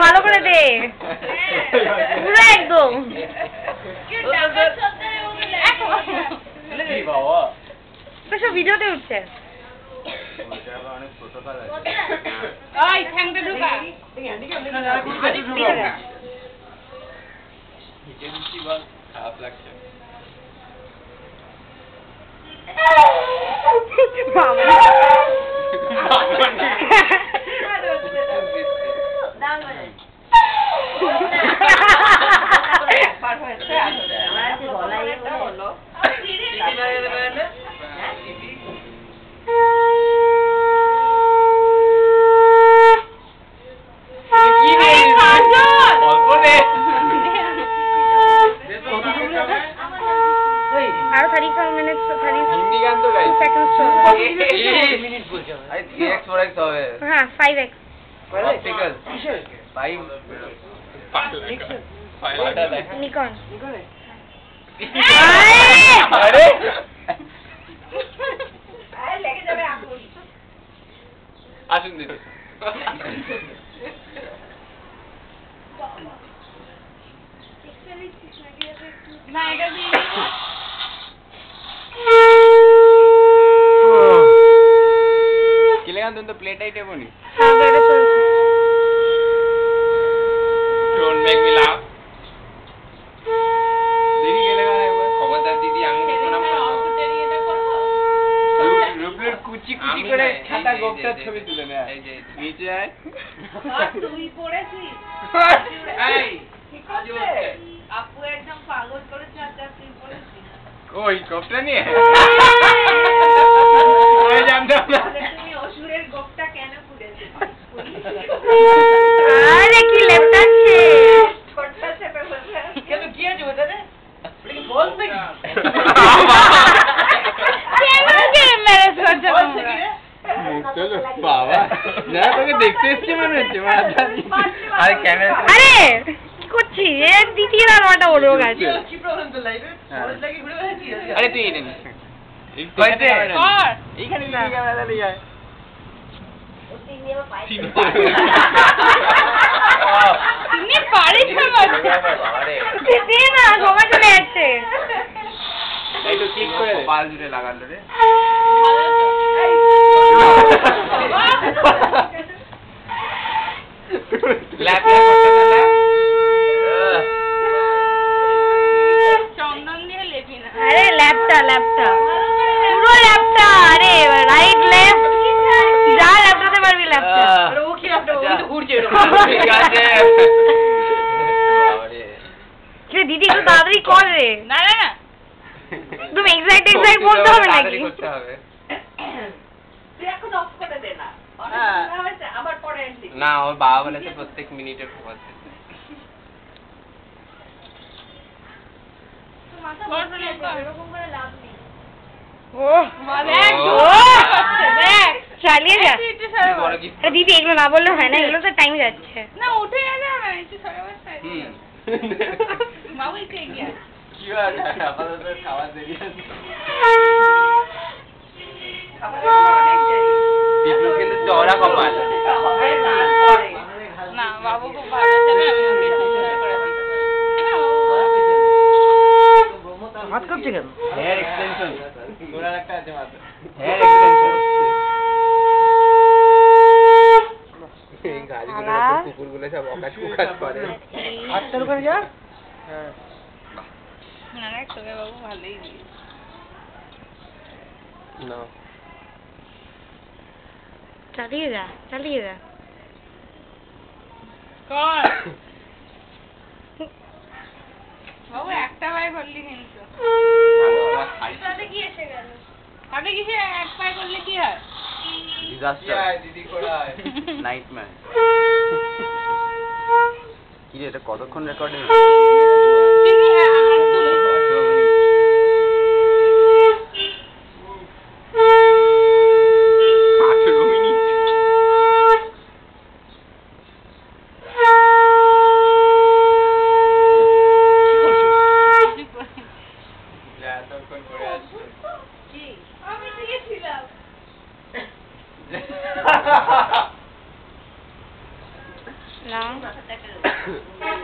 ভালো করে দে পুরো একদম সব ভিডিওতে উঠছে খারাপ লাগছে আরো 35 মিনিট 30 হিন্দি গান তো গাই সেকেন্ডস মিনিট বলছে আই 3x 4x হবে হ্যাঁ 5x অপটিক্যাল 5 ফাইলটা দেখ নিকন আরে আরে লেগে যাবে আগুন আসুন দিদি না এটা দিয়ে কিলে গান তো প্লেট আইটে বনি ডোন্ট মেক মি লাফ দেখি গেলে গান একবার খবরদার দিদি আমি কিছু নাম করব এটা করব রুবলের কুচি কুচি করে ছাতা গোপটার ছবি তুলে নে এই যে নিচে আয় তুই পড়েছিস এই ঠিক আছে আপু একদম পাগল করেছে আর তুই পড়েছিস ওই গোপটা নিয়ে ওই জানতাম না তুমি অসুরের গোপটা কেন পুড়েছিস আরে কি লেপটাচ্ছে ছোটটা চেপে বসে কেন কি আছে ওটাতে কি বল নাকি কেমনকে ম্যারেজ করছে তোমরা চলো বাবা না তোকে দেখতে এসেছি মনে হচ্ছে আরে ক্যামেরা আরে কি করছিস এ দ্বিতীয় রান্নাটা ওর গেছে কি প্রবলেম তো লাইভে বল লাগি ঘুরে বেড়াচ্ছি আরে তুই এনে নিস কইতে কর এইখানে নিয়ে ক্যামেরা নিয়ে আয় তিনি আবার পাই তুমি পারিস না বাবারে দে না সময় চলে যাচ্ছে এই তো ক্লিক করে পাল জুড়ে লাগালো রে ল্যাপ করতে না চন্দন দিয়ে লেপি না আরে ল্যাপটা পুরো ল্যাপটা আরে রাইট লেফট যা ল্যাপটাতে পারবি ল্যাপটা আরে ও কি আপনি ও তো ঘুরছে এরকম ঠিক আছে বাবারে কি দিদি একটু তাড়াতাড়ি কর রে না না না তুমি এক্সাক্ট বলতে হবে নাকি করতে হবে তুই এখন অফ করে দে না হ্যাঁ। আবার পরে এন্ডিং না ওর বাবা বলেছে প্রত্যেক মিনিটে খবর দিতে এরকম করে লাভ নেই ও দেখ চালিয়ে যা বড় কি আরে দিদি এগুলো না বললে হয় না এগুলো তো টাইম যাচ্ছে না উঠে গেলে না একটু সরে বসতে মাউই কে গিয়া কি আর আপাতত খাওয়া দেরি আছে অনেক দেরি বিপ্লব কিন্তু চওড়া কপাল না বাবু খুব ভালো আছে না আমি ওকে সুন্দর করে দিতে হাত কাঁপছে কেন হেয়ার এক্সটেনশন তোরার একটা আছে মাত্র হেয়ার এক্সটেনশন এই গাড়িগুলো কুকুরগুলো সব অকাজ করে হাতটার ওখানে যা হ্যাঁ না না তোকে বাবু ভালোই দিই না চালিয়ে যা কর বাবু একটা পায়ে করলি কিন্তু তাতে কি এসে গেল তাতে কি সে এক পায়ে করলে কি হয় ডিজাস্টার দিদি কোড়ায় নাইটম্যার কি রে এটা কতক্ষণ রেকর্ডিং তুমি আর তুলো আমি দিয়েছিলাম না